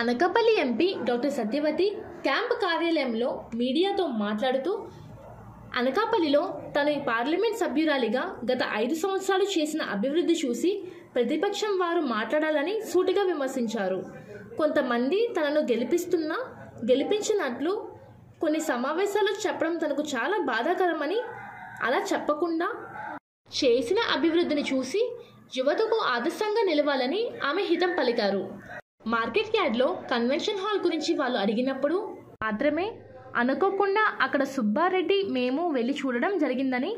Anakapalli MP doctor Satyavathi camp కార్యాలయంలో మీడియాతో మాట్లాడుతూ అనకాపల్లిలో తను పార్లమెంట్ సభ్యురాలిగా గత 5 సంవత్సరాలు చేసిన అభివృద్ధి చూసి ప్రతిపక్షం వారు మాట్లాడాలని సూటిగా విమర్శించారు. కొంతమంది తనను గెలిపించినట్లు కొన్ని సమావేశాల్లో చెప్పడం తనకు చాలా బాధాకరమని, అలా చెప్పకుండా చేసిన అభివృద్ధిని చూసి యువతకు ఆదర్శంగా నిలవాలని ఆమె హితం పలికారు. మార్కెట్ యార్డ్లో కన్వెన్షన్ హాల్ గురించి వాళ్ళు అడిగినప్పుడు మాత్రమే అనుకోకుండా అక్కడ సుబ్బారెడ్డి మేము వెళ్ళి చూడడం జరిగిందని,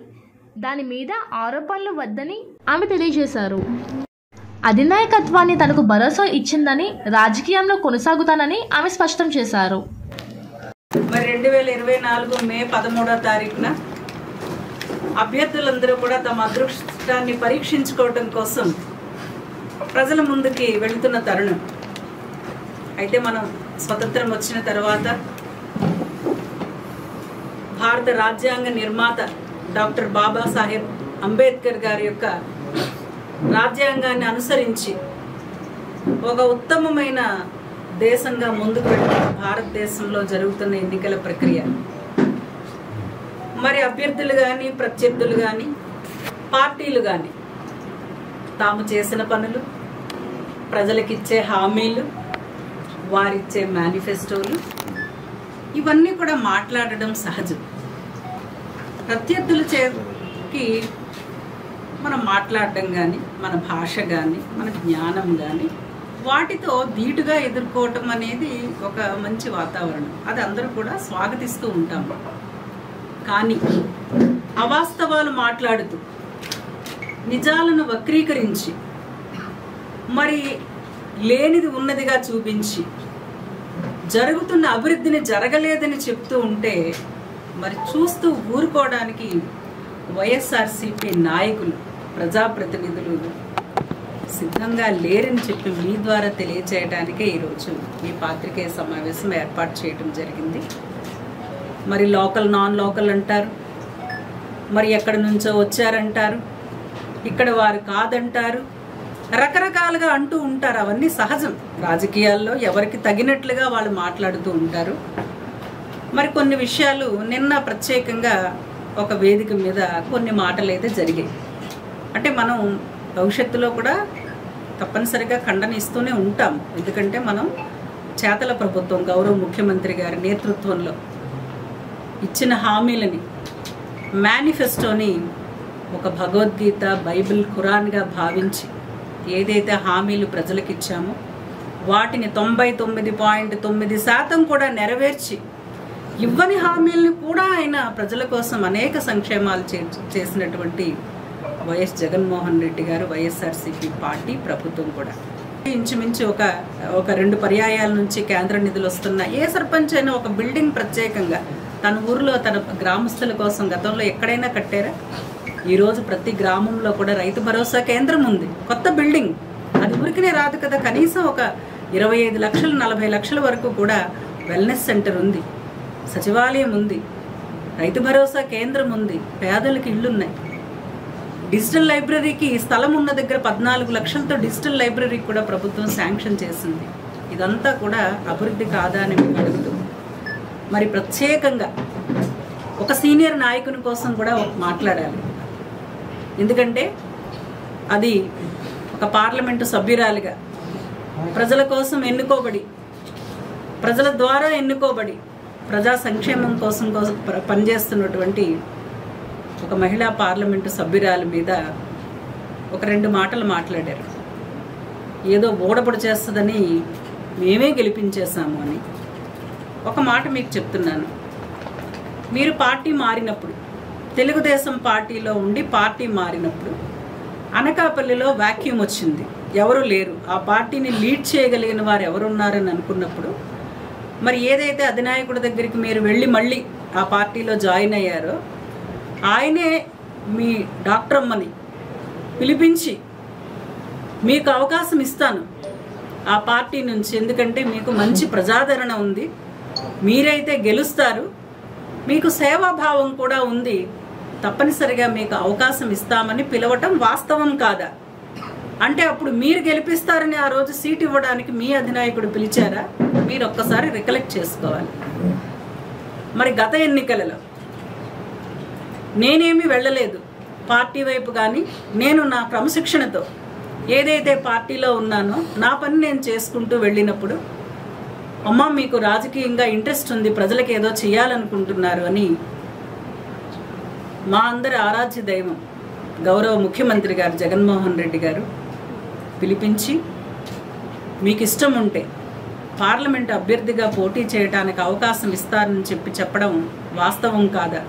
దాని మీద ఆరోపణలు వద్దని ఆమె తెలియజేశారు. అధినాయకత్వాన్ని తనకు భరోసా ఇచ్చిందని, రాజకీయంలో కొనసాగుతానని ఆమె స్పష్టం చేశారు. మరి 2024 మే 13వ తారీఖున అభ్యర్థులందరూ కూడా తమ అదృష్టాన్ని పరీక్షించుకోవడం కోసం ప్రజల ముందుకి వెళుతున్న తరుణం. అయితే మనం స్వతంత్రం వచ్చిన తర్వాత భారత రాజ్యాంగ నిర్మాత డాక్టర్ బాబాసాహెబ్ అంబేద్కర్ గారి యొక్క రాజ్యాంగాన్ని అనుసరించి ఒక ఉత్తమమైన దేశంగా ముందుకు వెళ్తున్న భారతదేశంలో జరుగుతున్న ఎన్నికల ప్రక్రియ. మరి అభ్యర్థులు కానీ, ప్రత్యర్థులు కానీ, పార్టీలు కానీ తాము చేసిన పనులు, ప్రజలకిచ్చే హామీలు, వారిచ్చే మేనిఫెస్టోలు, ఇవన్నీ కూడా మాట్లాడడం సహజం. ప్రత్యర్థులకి మనం మాట్లాడడం కానీ, మన భాష కానీ, మన జ్ఞానం కానీ వాటితో ధీటుగా ఎదుర్కోవటం అనేది ఒక మంచి వాతావరణం. అది అందరూ కూడా స్వాగతిస్తూ ఉంటాం. కానీ అవాస్తవాలు మాట్లాడుతూ, నిజాలను వక్రీకరించి, మరి లేనిది ఉన్నదిగా చూపించి, జరుగుతున్న అభివృద్ధిని జరగలేదని చెప్తూ ఉంటే మరి చూస్తూ ఊరుకోవడానికి వైఎస్ఆర్సీపీ నాయకులు, ప్రజాప్రతినిధులు సిద్ధంగా లేరని చెప్పి మీ ద్వారా తెలియచేయడానికే ఈరోజు ఈ పాత్రికేయ సమావేశం ఏర్పాటు చేయడం జరిగింది. మరి లోకల్, నాన్ లోకల్ అంటారు, మరి ఎక్కడి నుంచో వచ్చారంటారు, ఇక్కడ వారు కాదంటారు, రకరకాలుగా అంటూ ఉంటారు. అవన్నీ సహజం. రాజకీయాల్లో ఎవరికి తగినట్లుగా వాళ్ళు మాట్లాడుతూ ఉంటారు. మరి కొన్ని విషయాలు నిన్న ప్రత్యేకంగా ఒక వేదిక మీద కొన్ని మాటలు అయితే జరిగాయి. అంటే మనం భవిష్యత్తులో కూడా తప్పనిసరిగా ఖండనిస్తూనే ఉంటాం. ఎందుకంటే మనం చేతల ప్రభుత్వం, గౌరవ ముఖ్యమంత్రి గారి నేతృత్వంలో ఇచ్చిన హామీలని, మేనిఫెస్టోని ఒక భగవద్గీత, బైబిల్, ఖురాన్గా భావించి ఏదైతే హామీలు ప్రజలకు ఇచ్చామో వాటిని 99.9% కూడా నెరవేర్చి, ఇవ్వని హామీలను కూడా ఆయన ప్రజల కోసం అనేక సంక్షేమాలు చేసినటువంటి వైఎస్ జగన్మోహన్ రెడ్డి గారు, వైఎస్ఆర్సీపీ పార్టీ, ప్రభుత్వం కూడా ఇంచుమించు ఒక 2 పర్యాయాల నుంచి కేంద్ర నిధులు వస్తున్న ఏ సర్పంచ్ అయినా ఒక బిల్డింగ్ ప్రత్యేకంగా తన ఊరిలో తన గ్రామస్తుల కోసం గతంలో ఎక్కడైనా కట్టారా? ఈరోజు ప్రతి గ్రామంలో కూడా రైతు భరోసా కేంద్రం ఉంది. కొత్త బిల్డింగ్ అది ఊరికినే రాదు కదా. కనీసం ఒక 25 లక్షలు, 40 లక్షల వరకు కూడా వెల్నెస్ సెంటర్ ఉంది, సచివాలయం ఉంది, రైతు భరోసా కేంద్రం ఉంది, పేదలకు ఇళ్ళున్నాయి. డిజిటల్ లైబ్రరీకి స్థలం ఉన్న దగ్గర 14 లక్షలతో డిజిటల్ లైబ్రరీకి కూడా ప్రభుత్వం శాంక్షన్ చేసింది. ఇదంతా కూడా అభివృద్ధి కాదా అని మేము అడుగుతూ, మరి ప్రత్యేకంగా ఒక సీనియర్ నాయకుని కోసం కూడా మాట్లాడాలి. ఎందుకంటే అది ఒక పార్లమెంటు సభ్యురాలిగా ప్రజల కోసం ఎన్నుకోబడి, ప్రజల ద్వారా ఎన్నుకోబడి, ప్రజా సంక్షేమం కోసం పనిచేస్తున్నటువంటి ఒక మహిళా పార్లమెంటు సభ్యురాలి మీద ఒక 2 మాటలు మాట్లాడారు. ఏదో ఓడబడి చేస్తుందని మేమే గెలిపించేశాము అని. ఒక మాట మీకు చెప్తున్నాను. మీరు పార్టీ మారినప్పుడు, తెలుగుదేశం పార్టీలో ఉండి పార్టీ మారినప్పుడు అనకాపల్లిలో వాక్యూమ్ వచ్చింది. ఎవరు లేరు, ఆ పార్టీని లీడ్ చేయగలిగిన వారు ఎవరున్నారని అనుకున్నప్పుడు, మరి ఏదైతే అధినాయకుడి దగ్గరికి మీరు వెళ్ళి మళ్ళీ ఆ పార్టీలో జాయిన్ అయ్యారో ఆయనే మీ డాక్టర్ అమ్మని పిలిపించి మీకు అవకాశం ఇస్తాను ఆ పార్టీ నుంచి, ఎందుకంటే మీకు మంచి ప్రజాదరణ ఉంది, మీరైతే గెలుస్తారు, మీకు సేవాభావం కూడా ఉంది, తప్పనిసరిగా మీకు అవకాశం ఇస్తామని పిలవటం వాస్తవం కాదా? అంటే అప్పుడు మీరు గెలిపిస్తారని ఆ రోజు సీట్ ఇవ్వడానికి మీ అధినాయకుడు పిలిచారా? మీరు ఒక్కసారి రికలెక్ట్ చేసుకోవాలి. మరి గత ఎన్నికలలో నేనేమి వెళ్ళలేదు పార్టీ వైపు, కానీ నేను నా క్రమశిక్షణతో ఏదైతే పార్టీలో ఉన్నానో నా పని నేను చేసుకుంటూ వెళ్ళినప్పుడు, అమ్మ మీకు రాజకీయంగా ఇంట్రెస్ట్ ఉంది, ప్రజలకు ఏదో చేయాలనుకుంటున్నారు అని మా అందరి ఆరాధ్య దైవం గౌరవ ముఖ్యమంత్రి గారు జగన్మోహన్ రెడ్డి గారు పిలిపించి, మీకు ఇష్టం ఉంటే పార్లమెంట్ అభ్యర్థిగా పోటీ చేయడానికి అవకాశం ఇస్తారని చెప్పడం వాస్తవం కాదా?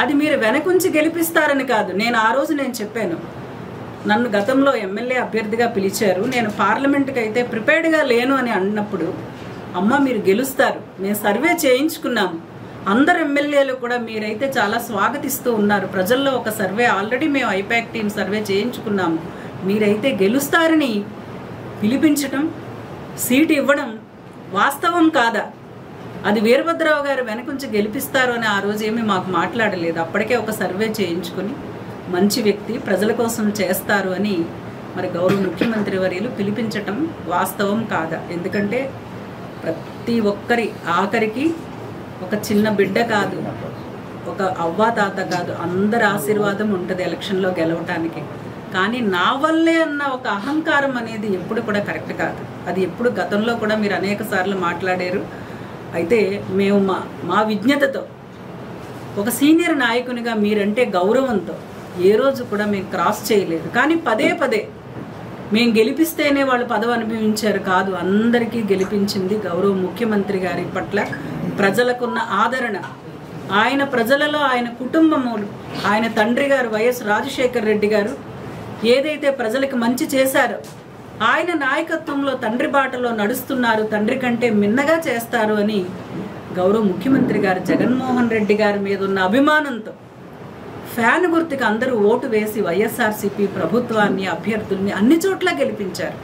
అది మీరు వెనకుంచి గెలిపిస్తారని కాదు. నేను ఆ రోజు చెప్పాను, నన్ను గతంలో ఎమ్మెల్యే అభ్యర్థిగా పిలిచారు, నేను పార్లమెంట్కి అయితే ప్రిపేర్డ్గా లేను అని అన్నప్పుడు, అమ్మ మీరు గెలుస్తారు, మేము సర్వే చేయించుకున్నాము, అందరు ఎమ్మెల్యేలు కూడా మీరైతే చాలా స్వాగతిస్తూ ఉన్నారు, ప్రజల్లో ఒక సర్వే ఆల్రెడీ మేము ఐపాక్ టీం సర్వే చేయించుకున్నాము, మీరైతే గెలుస్తారని పిలిపించడం, సీటు ఇవ్వడం వాస్తవం కాదా? అది వీరభద్రరావు గారు వెనకుంచి గెలిపిస్తారు అని ఆ రోజు ఏమీ మాకు మాట్లాడలేదు. అప్పటికే ఒక సర్వే చేయించుకొని మంచి వ్యక్తి, ప్రజల కోసం చేస్తారు అని మరి గౌరవ ముఖ్యమంత్రి వర్యులు పిలిపించటం వాస్తవం కాదా? ఎందుకంటే ప్రతి ఒక్కరి ఆఖరికి ఒక చిన్న బిడ్డ కాదు, ఒక అవ్వ తాత కాదు, అందరి ఆశీర్వాదం ఉంటుంది ఎలక్షన్లో గెలవటానికి. కానీ నా వల్లే అన్న ఒక అహంకారం అనేది ఎప్పుడు కూడా కరెక్ట్ కాదు. అది ఎప్పుడు గతంలో కూడా మీరు అనేక సార్లు మాట్లాడారు. అయితే మేము మా విజ్ఞతతో ఒక సీనియర్ నాయకునిగా మీరంటే గౌరవంతో ఏ రోజు కూడా మేము క్రాస్ చేయలేదు. కానీ పదే పదే మేము గెలిపిస్తేనే వాళ్ళు పదవి అనుభవించారు కాదు, అందరికీ గెలిపించింది గౌరవ ముఖ్యమంత్రి గారి పట్ల ప్రజలకున్న ఆదరణ. ఆయన ప్రజలలో ఆయన కుటుంబము, ఆయన తండ్రి గారు వైఎస్ రాజశేఖర్ రెడ్డి గారు ఏదైతే ప్రజలకు మంచి చేశారో, ఆయన నాయకత్వంలో తండ్రి బాటలో నడుస్తున్నారు, తండ్రి కంటే మిన్నగా చేస్తారు అని గౌరవ ముఖ్యమంత్రి గారు జగన్మోహన్ రెడ్డి గారి మీద ఉన్న అభిమానంతో ఫ్యాన్ గుర్తుకి అందరూ ఓటు వేసి వైఎస్ఆర్సీపీ ప్రభుత్వాన్ని, అభ్యర్థుల్ని అన్ని చోట్ల గెలిపించారు.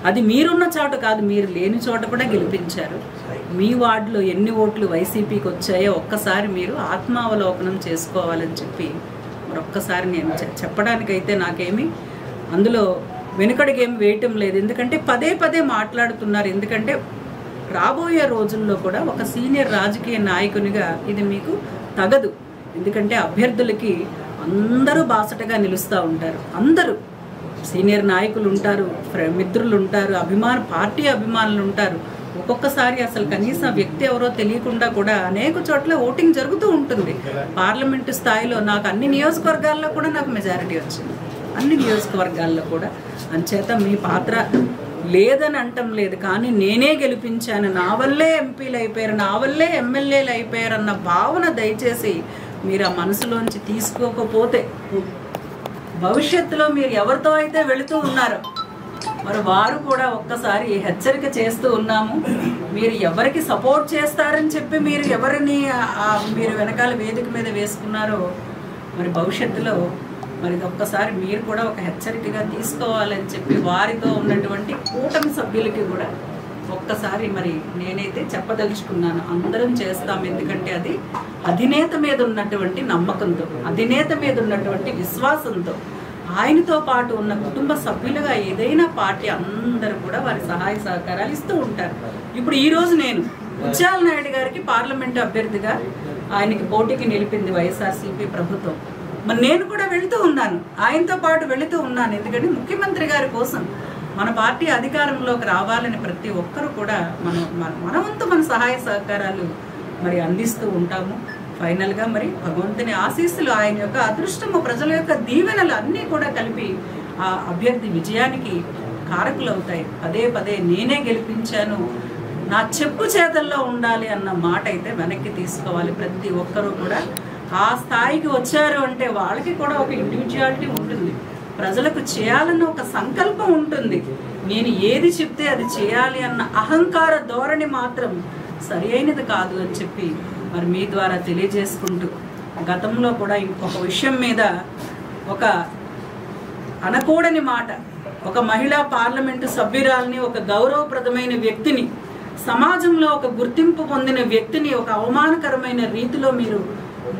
అది మీరున్న చోట కాదు, మీరు లేని చోట కూడా గెలిపించారు. మీ వార్డులో ఎన్ని ఓట్లు వైసీపీకి వచ్చాయో ఒక్కసారి మీరు ఆత్మావలోకనం చేసుకోవాలని చెప్పి మరొక్కసారి నేను చెప్పడానికైతే నాకేమి అందులో వెనుకడిగేమి వేయటం లేదు. ఎందుకంటే పదే పదే మాట్లాడుతున్నారు. ఎందుకంటే రాబోయే రోజుల్లో కూడా ఒక సీనియర్ రాజకీయ నాయకునిగా ఇది మీకు తగదు. ఎందుకంటే అభ్యర్థులకి అందరూ బాసటగా నిలుస్తూ ఉంటారు. అందరూ సీనియర్ నాయకులు ఉంటారు, మిత్రులు ఉంటారు, పార్టీ అభిమానులు ఉంటారు. ఒక్కొక్కసారి అసలు కనీసం వ్యక్తి ఎవరో తెలియకుండా కూడా అనేక చోట్ల ఓటింగ్ జరుగుతూ ఉంటుంది. పార్లమెంటు స్థాయిలో నాకు అన్ని నియోజకవర్గాల్లో కూడా నాకు మెజారిటీ వచ్చింది, అన్ని నియోజకవర్గాల్లో కూడా. అంచేత మీ పాత్ర లేదని అంటం లేదు, కానీ నేనే గెలిపించాను, నా వల్లే ఎంపీలు అయిపోయారు, నా వల్లే ఎమ్మెల్యేలు అయిపోయారు అన్న భావన దయచేసి మీరు ఆ మనసులోంచి తీసుకోకపోతే భవిష్యత్తులో మీరు ఎవరితో అయితే వెళుతూ ఉన్నారో మరి వారు కూడా ఒక్కసారి హెచ్చరిక చేస్తూ ఉన్నాము. మీరు ఎవరికి సపోర్ట్ చేస్తారని చెప్పి మీరు ఎవరిని మీరు వెనకాల వేదిక మీద వేసుకున్నారో మరి భవిష్యత్తులో మరి ఒక్కసారి మీరు కూడా ఒక హెచ్చరికగా తీసుకోవాలని చెప్పి వారితో ఉన్నటువంటి కూటమి సభ్యులకి కూడా ఒక్కసారి మరి నేనైతే చెప్పదలుచుకున్నాను. అందరం చేస్తాం, ఎందుకంటే అది అధినేత మీద ఉన్నటువంటి నమ్మకంతో, అధినేత మీద ఉన్నటువంటి విశ్వాసంతో, ఆయనతో పాటు ఉన్న కుటుంబ సభ్యులుగా ఏదైనా పార్టీ అందరూ కూడా వారి సహాయ సహకారాలు ఇస్తూ ఉంటారు. ఇప్పుడు ఈరోజు నేను ముత్యాల నాయుడు గారికి పార్లమెంటు అభ్యర్థిగా ఆయనకి పోటీకి నిలిపింది వైఎస్ఆర్సీపీ ప్రభుత్వం. మరి నేను కూడా వెళుతూ ఉన్నాను, ఆయనతో పాటు వెళుతూ ఉన్నాను. ఎందుకంటే ముఖ్యమంత్రి గారి కోసం మన పార్టీ అధికారంలోకి రావాలని ప్రతి ఒక్కరు కూడా మనవంతు మన సహాయ సహకారాలు మరి అందిస్తూ ఉంటాము. ఫైనల్గా మరి భగవంతుని ఆశీస్సులు, ఆయన యొక్క అదృష్టము, ప్రజల యొక్క దీవెనలు అన్నీ కూడా కలిపి ఆ అభ్యర్థి విజయానికి కారకులు అవుతాయి. పదే పదే నేనే గెలిపించాను, నా చెప్పు చేతల్లో ఉండాలి అన్న మాట అయితే వెనక్కి తీసుకోవాలి. ప్రతి ఒక్కరూ కూడా ఆ స్థాయికి వచ్చారు అంటే వాళ్ళకి కూడా ఒక ఇండివిజువాలిటీ ఉంటుంది, ప్రజలకు చేయాలన్న ఒక సంకల్పం ఉంటుంది. నేను ఏది చెప్తే అది చేయాలి అన్న అహంకార ధోరణి మాత్రం సరి అయినది కాదు అని చెప్పి మరి మీ ద్వారా తెలియజేసుకుంటూ, గతంలో కూడా ఇంకొక విషయం మీద ఒక అనకూడని మాట, ఒక మహిళా పార్లమెంటు సభ్యురాల్ని, ఒక గౌరవప్రదమైన వ్యక్తిని, సమాజంలో ఒక గుర్తింపు పొందిన వ్యక్తిని ఒక అవమానకరమైన రీతిలో మీరు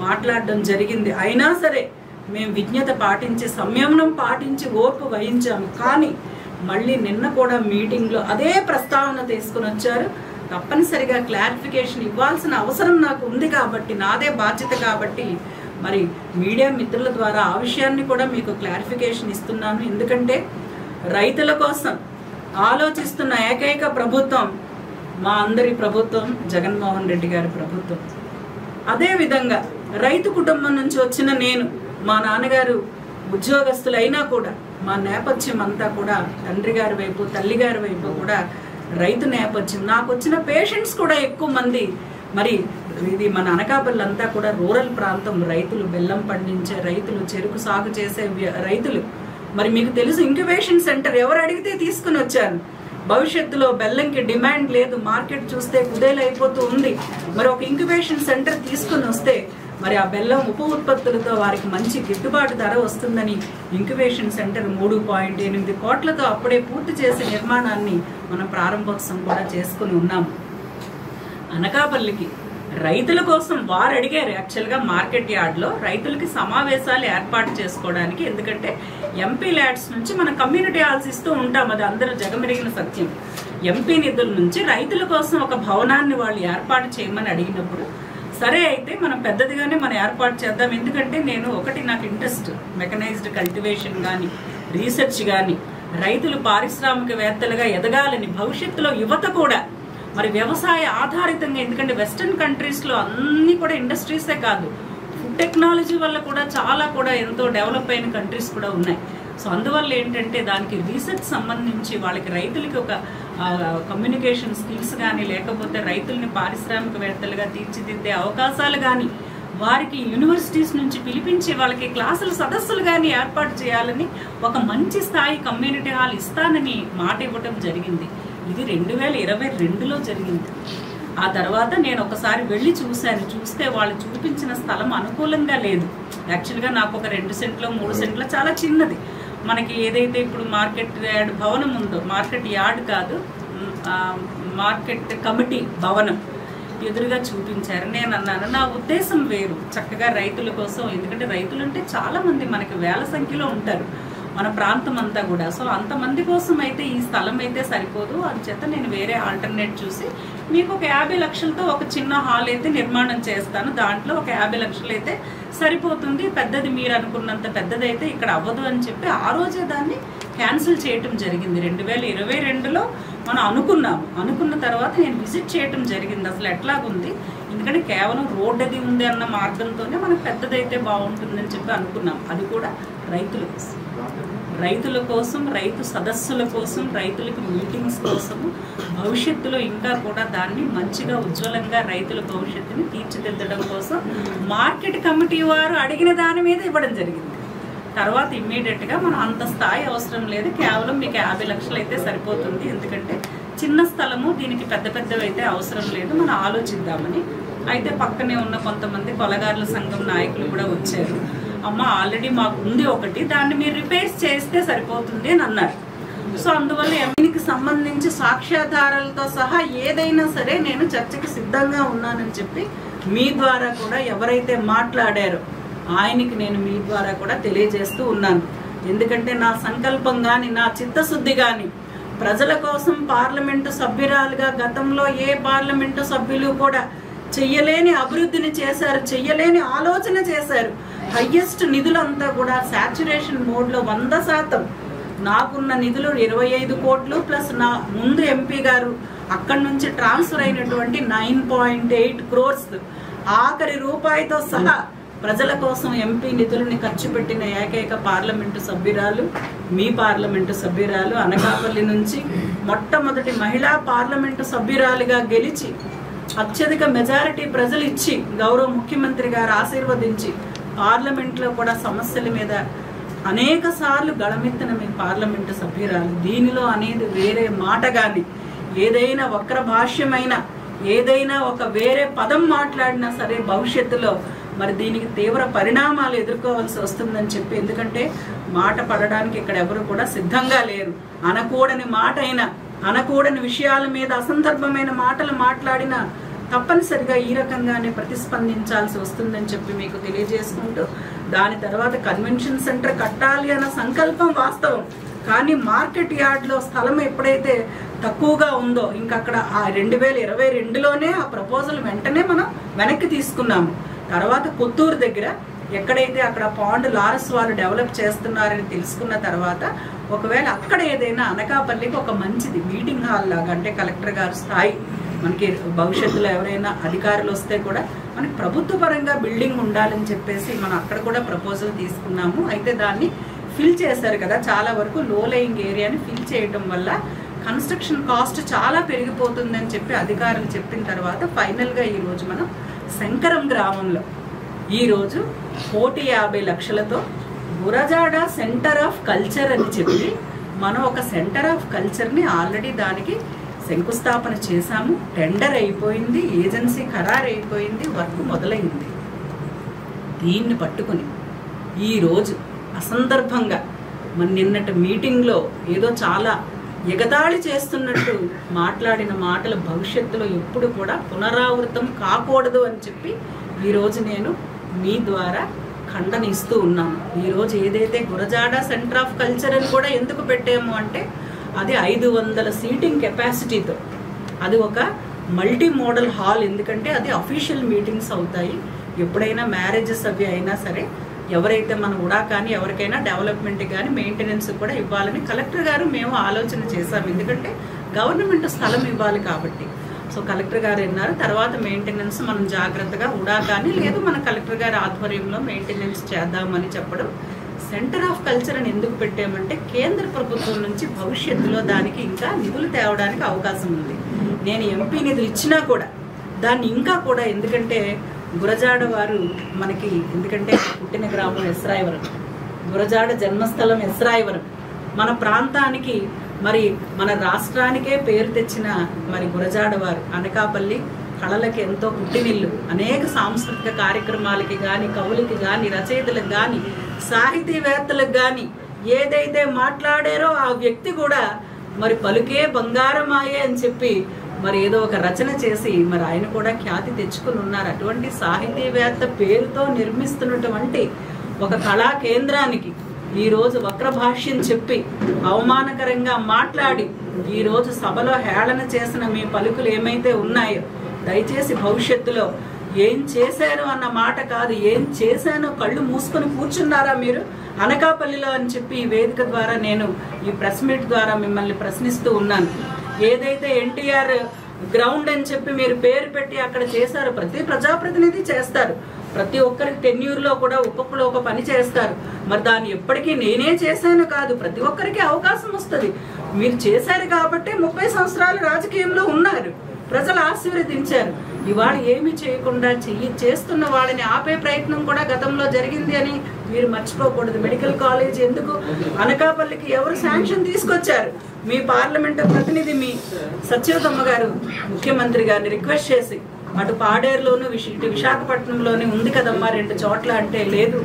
మాట్లాడడం జరిగింది. అయినా సరే మేము విజ్ఞత పాటించి సంయమనం పాటించి ఓర్పు వహించాము. కానీ మళ్ళీ నిన్న కూడా మీటింగ్లో అదే ప్రస్తావన తీసుకుని వచ్చారు. తప్పనిసరిగా క్లారిఫికేషన్ ఇవ్వాల్సిన అవసరం నాకు ఉంది కాబట్టి, నాదే బాధ్యత కాబట్టి మరి మీడియా మిత్రుల ద్వారా ఆ విషయాన్ని కూడా మీకు క్లారిఫికేషన్ ఇస్తున్నాను. ఎందుకంటే రైతుల కోసం ఆలోచిస్తున్న ఏకైక ప్రభుత్వం మా అందరి ప్రభుత్వం, జగన్మోహన్ రెడ్డి గారి ప్రభుత్వం. అదేవిధంగా రైతు కుటుంబం నుంచి వచ్చిన నేను, మా నాన్నగారు ఉద్యోగస్తులైనా కూడా మా నేపథ్యం అంతా కూడా తండ్రి గారి వైపు, తల్లి గారి వైపు కూడా రైతు నేపథ్యం. నాకు వచ్చిన పేషెంట్స్ కూడా ఎక్కువ మంది మరి ఇది మన అనకాపల్లి అంతా కూడా రూరల్ ప్రాంతం. రైతులు, బెల్లం పండించే రైతులు, చెరుకు సాగు చేసే రైతులు. మరి మీకు తెలుసు, ఇంక్యుబేషన్ సెంటర్ ఎవరు అడిగితే తీసుకుని వచ్చాను. భవిష్యత్తులో బెల్లంకి డిమాండ్ లేదు, మార్కెట్ చూస్తే కుదేలైపోతూ ఉంది. మరి ఒక ఇంక్యుబేషన్ సెంటర్ తీసుకుని వస్తే మరి ఆ బెల్లం ఉప ఉత్పత్తులతో వారికి మంచి గిట్టుబాటు ధర వస్తుందని ఇంక్యుబేషన్ సెంటర్ 3.8 కోట్లతో అప్పుడే పూర్తి చేసే నిర్మాణాన్ని మనం ప్రారంభోత్సవం కూడా చేసుకుని ఉన్నాము. అనకాపల్లికి రైతుల కోసం వారు అడిగారు. యాక్చువల్గా మార్కెట్ యార్డ్లో రైతులకి సమావేశాలు ఏర్పాటు చేసుకోవడానికి. ఎందుకంటే ఎంపీ ల్యాడ్స్ నుంచి మనం కమ్యూనిటీ హాల్స్ ఇస్తూ ఉంటాం, అది అందరూ జగమెరిగిన సత్యం. ఎంపీ నిధుల నుంచి రైతుల కోసం ఒక భవనాన్ని వాళ్ళు ఏర్పాటు చేయమని అడిగినప్పుడు సరే అయితే మనం పెద్దదిగానే మనం ఏర్పాటు చేద్దాం. ఎందుకంటే నాకు ఇంట్రెస్ట్ మెకనైజ్డ్ కల్టివేషన్ కానీ, రీసెర్చ్ కానీ, రైతులు పారిశ్రామికవేత్తలుగా ఎదగాలని, భవిష్యత్తులో యువత కూడా మరి వ్యవసాయ ఆధారితంగా, ఎందుకంటే వెస్టర్న్ కంట్రీస్లో అన్నీ కూడా ఇండస్ట్రీసే కాదు, ఫుడ్ టెక్నాలజీ వల్ల కూడా చాలా కూడా ఎంతో డెవలప్ అయిన కంట్రీస్ కూడా ఉన్నాయి. సో అందువల్ల ఏంటంటే దానికి రీసెర్చ్ సంబంధించి వాళ్ళకి రైతులకి ఒక కమ్యూనికేషన్ స్కిల్స్ కానీ, లేకపోతే రైతుల్ని పారిశ్రామికవేత్తలుగా తీర్చిదిద్దే అవకాశాలు కానీ, వారికి యూనివర్సిటీస్ నుంచి పిలిపించి వాళ్ళకి క్లాసులు, సదస్సులు కానీ ఏర్పాటు చేయాలని ఒక మంచి స్థాయి కమ్యూనిటీ హాల్ ఇస్తానని మాట ఇవ్వటం జరిగింది. ఇది 2022లో జరిగింది. ఆ తర్వాత నేను ఒకసారి వెళ్ళి చూస్తే వాళ్ళు చూపించిన స్థలం అనుకూలంగా లేదు. యాక్చువల్గా నాకు ఒక 2 సెంట్లో 3 సెంట్లో చాలా చిన్నది. మనకి ఏదైతే ఇప్పుడు మార్కెట్ యార్డ్ భవనం ఉందో, మార్కెట్ యార్డ్ కాదు, మార్కెట్ కమిటీ భవనం ఎదురుగా చూపించారు. నేను అన్నాను, నా ఉద్దేశం వేరు, చక్కగా రైతుల కోసం. ఎందుకంటే రైతులు అంటే చాలా మంది మనకి వేల సంఖ్యలో ఉంటారు మన ప్రాంతం అంతా కూడా. సో అంతమంది కోసం అయితే ఈ స్థలం అయితే సరిపోదు. అందుచేత నేను వేరే ఆల్టర్నేట్ చూసి మీకు ఒక 50 లక్షలతో ఒక చిన్న హాల్ అయితే నిర్మాణం చేస్తాను. దాంట్లో ఒక 50 లక్షలు అయితే సరిపోతుంది. పెద్దది మీరు అనుకున్నంత పెద్దదైతే ఇక్కడ అవ్వదు అని చెప్పి ఆ రోజే దాన్ని క్యాన్సిల్ చేయటం జరిగింది. 2022లో మనం అనుకున్న తర్వాత నేను విజిట్ చేయటం జరిగింది. అసలు ఎట్లాగుంది, ఎందుకంటే కేవలం రోడ్ అది ఉంది అన్న మార్గంతోనే మనకు పెద్దదైతే బాగుంటుందని చెప్పి అనుకున్నాం. అది కూడా రైతుల కోసం, రైతు సదస్సుల కోసం, రైతులకు మీటింగ్స్ కోసము, భవిష్యత్తులో ఇంకా కూడా దాన్ని మంచిగా ఉజ్వలంగా రైతుల భవిష్యత్తుని తీర్చిదిద్దడం కోసం మార్కెట్ కమిటీ వారు అడిగిన దాని మీద ఇవ్వడం జరిగింది. తర్వాత ఇమ్మీడియట్గా మనం అంత స్థాయి అవసరం లేదు, కేవలం మీకు 50 లక్షలు అయితే సరిపోతుంది, ఎందుకంటే చిన్న స్థలము, దీనికి పెద్దవి అయితే అవసరం లేదు, మనం ఆలోచిద్దామని. అయితే పక్కనే ఉన్న కొంతమంది కొలగారుల సంఘం నాయకులు కూడా వచ్చారు. అమ్మ ఆల్రెడీ మాకు ఉంది ఒకటి, దాన్ని మీరు రిపేర్స్ చేస్తే సరిపోతుంది అని అన్నారు. సో అందువల్ల దీనికి సంబంధించి సాక్ష్యాధారాలతో సహా ఏదైనా సరే నేను చర్చకి సిద్ధంగా ఉన్నానని చెప్పి మీ ద్వారా కూడా ఎవరైతే మాట్లాడారో ఆయనకి నేను మీ ద్వారా కూడా తెలియజేస్తూ ఉన్నాను. ఎందుకంటే నా సంకల్పం కానీ, నా చిత్తశుద్ధి కానీ ప్రజల కోసం పార్లమెంటు సభ్యురాలుగా గతంలో ఏ పార్లమెంటు సభ్యులు కూడా చెయ్యలేని అభివృద్ధిని చేశారు, చెయ్యలేని ఆలోచన చేశారు. హయ్యెస్ట్ నిధులంతా కూడా సాచ్యురేషన్ మోడ్లో 100%. నాకున్న నిధులు 25 కోట్లు ప్లస్ నా ముందు ఎంపీ గారు అక్కడి నుంచి ట్రాన్స్ఫర్ అయినటువంటి 9.8 crores ఆఖరి రూపాయితో సహా ప్రజల కోసం ఎంపీ నిధులని ఖర్చు పెట్టిన ఏకైక పార్లమెంటు సభ్యురాలు మీ పార్లమెంటు సభ్యురాలు. అనకాపల్లి నుంచి మొట్టమొదటి మహిళా పార్లమెంటు సభ్యురాలుగా గెలిచి అత్యధిక మెజారిటీ ప్రజలు ఇచ్చి గౌరవ ముఖ్యమంత్రి గారు ఆశీర్వదించి పార్లమెంట్లో కూడా సమస్యల మీద అనేక సార్లు గళమెత్తిన మీ పార్లమెంటు సభ్యురాలు. దీనిలో అనేది వేరే మాట కానీ, ఏదైనా వక్ర భాష్యమైన, ఏదైనా ఒక వేరే పదం మాట్లాడినా సరే భవిష్యత్తులో మరి దీనికి తీవ్ర పరిణామాలు ఎదుర్కోవాల్సి వస్తుందని చెప్పి, ఎందుకంటే మాట పడడానికి ఇక్కడ ఎవరు కూడా సిద్ధంగా లేరు. అనకూడని మాట అయినా, అనకూడని విషయాల మీద అసందర్భమైన మాటలు మాట్లాడినా తప్పనిసరిగా ఈ రకంగానే ప్రతిస్పందించాల్సి వస్తుందని చెప్పి మీకు తెలియజేసుకుంటూ, దాని తర్వాత కన్వెన్షన్ సెంటర్ కట్టాలి అన్న సంకల్పం వాస్తవం. కానీ మార్కెట్ యార్డ్లో స్థలం ఎప్పుడైతే తక్కువగా ఉందో ఇంకా అక్కడ ఆ 2022లోనే ఆ ప్రపోజల్ వెంటనే మనం వెనక్కి తీసుకున్నాము. తర్వాత పుత్తూరు దగ్గర ఎక్కడైతే అక్కడ పాండ్ లారస్ వాళ్ళు డెవలప్ చేస్తున్నారని తెలుసుకున్న తర్వాత ఒకవేళ అక్కడ ఏదైనా అనకాపల్లికి ఒక మంచిది మీటింగ్ హాల్ లాగా, అంటే కలెక్టర్ గారు స్థాయి మనకి భవిష్యత్తులో ఎవరైనా అధికారులు వస్తే కూడా మనకి ప్రభుత్వ పరంగా బిల్డింగ్ ఉండాలని చెప్పేసి మనం అక్కడ కూడా ప్రపోజల్ తీసుకున్నాము. అయితే దాన్ని ఫిల్ చేశారు కదా, చాలా వరకు లో లయింగ్ ఏరియాని ఫిల్ చేయడం వల్ల కన్స్ట్రక్షన్ కాస్ట్ చాలా పెరిగిపోతుందని చెప్పి అధికారులు చెప్పిన తర్వాత ఫైనల్గా ఈరోజు మనం శంకరం గ్రామంలో ఈరోజు 150 లక్షలతో గురజాడ సెంటర్ ఆఫ్ కల్చర్ అని చెప్పి మనం ఒక సెంటర్ ఆఫ్ కల్చర్ని ఆల్రెడీ దానికి శంకుస్థాపన చేశాము. టెండర్ అయిపోయింది, ఏజెన్సీ ఖరారు అయిపోయింది, వర్క్ మొదలైంది. దీన్ని పట్టుకుని ఈరోజు అసందర్భంగా మన నిన్నటి మీటింగ్లో ఏదో చాలా ఎగతాళి చేస్తున్నట్టు మాట్లాడిన మాటలు భవిష్యత్తులో ఎప్పుడు కూడా పునరావృతం కాకూడదు అని చెప్పి ఈరోజు నేను మీ ద్వారా ఖండనిస్తూ ఉన్నాను. ఈరోజు ఏదైతే గురజాడ సెంటర్ ఆఫ్ కల్చర్ అని కూడా ఎందుకు పెట్టాము అంటే అది 500 సీటింగ్ కెపాసిటీతో, అది ఒక మల్టీ మోడల్ హాల్. ఎందుకంటే అది అఫీషియల్ మీటింగ్స్ అవుతాయి. ఎప్పుడైనా మ్యారేజెస్ అవి అయినా సరే ఎవరైతే మన ఉడా కానీ ఎవరికైనా డెవలప్మెంట్ కానీ మెయింటెనెన్స్ కూడా ఇవ్వాలని కలెక్టర్ గారు మేము ఆలోచన చేశాము. ఎందుకంటే గవర్నమెంట్ స్థలం ఇవ్వాలి కాబట్టి. సో కలెక్టర్ గారు అన్నారు తర్వాత మెయింటెనెన్స్ మనం జాగ్రత్తగా ఉడా కానీ లేదు మన కలెక్టర్ గారి ఆధ్వర్యంలో మెయింటెనెన్స్ చేద్దామని చెప్పడం. సెంటర్ ఆఫ్ కల్చర్ అని ఎందుకు పెట్టామంటే కేంద్ర ప్రభుత్వం నుంచి భవిష్యత్తులో దానికి ఇంకా నిధులు తేవడానికి అవకాశం ఉంది. నేను ఎంపీ నిధులు ఇచ్చినా కూడా దాన్ని ఇంకా కూడా, ఎందుకంటే గురజాడ వారు మనకి, ఎందుకంటే పుట్టిన గ్రామం ఎస్రాయవరం, గురజాడ జన్మస్థలం ఎస్రాయవరం, మన ప్రాంతానికి మరి మన రాష్ట్రానికే పేరు తెచ్చిన మరి గురజాడ వారు అనకాపల్లి కళలకి ఎంతో పుట్టినిల్లు. అనేక సాంస్కృతిక కార్యక్రమాలకి కానీ కవులకి కానీ రచయితలకు కానీ సాహితీవేత్తలకు కానీ ఏదైతే మాట్లాడారో ఆ వ్యక్తి కూడా మరి పలుకే బంగారమాయే అని చెప్పి మరి ఏదో ఒక రచన చేసి మరి ఆయన కూడా ఖ్యాతి తెచ్చుకుని ఉన్నారు. అటువంటి సాహితీవేత్త పేరుతో నిర్మిస్తున్నటువంటి ఒక కళా కేంద్రానికి ఈరోజు వక్ర భాష్యం చెప్పి అవమానకరంగా మాట్లాడి ఈరోజు సభలో హేళన చేసిన మీ పలుకులు ఏమైతే ఉన్నాయో దయచేసి భవిష్యత్తులో ఏం చేశారు అన్న మాట కాదు, ఏం చేశానో కళ్ళు మూసుకొని కూర్చున్నారా మీరు అనకాపల్లిలో అని చెప్పి ఈ వేదిక ద్వారా నేను ఈ ప్రెస్ మీట్ ద్వారా మిమ్మల్ని ప్రశ్నిస్తూ ఉన్నాను. ఏదైతే ఎన్టీఆర్ గ్రౌండ్ అని చెప్పి మీరు పేరు పెట్టి అక్కడ చేశారు, ప్రతి ప్రజాప్రతినిధి చేస్తారు, ప్రతి ఒక్కరికి టెన్యూర్లో కూడా ఒక్కొక్కరు ఒక పని చేస్తారు. మరి దాన్ని ఎప్పటికీ నేనే చేశాను కాదు, ప్రతి ఒక్కరికి అవకాశం వస్తుంది. మీరు చేశారు కాబట్టి 30 సంవత్సరాలు రాజకీయంలో ఉన్నారు, ప్రజలు ఆశీర్వదించారు. ఇవాళ ఏమి చేయకుండా చేస్తున్న వాళ్ళని ఆపే ప్రయత్నం కూడా గతంలో జరిగింది అని మీరు మర్చిపోకూడదు. మెడికల్ కాలేజ్ ఎందుకు అనకాపల్లికి ఎవరు శాంక్షన్ తీసుకొచ్చారు? మీ పార్లమెంట్ ప్రతినిధి మీ సత్యవతమ్మ గారు ముఖ్యమంత్రి గారిని రిక్వెస్ట్ చేసి అటు పాడేరులోను ఇటు విశాఖపట్నంలోని ఉంది కదమ్మా 2 చోట్ల అంటే లేదు,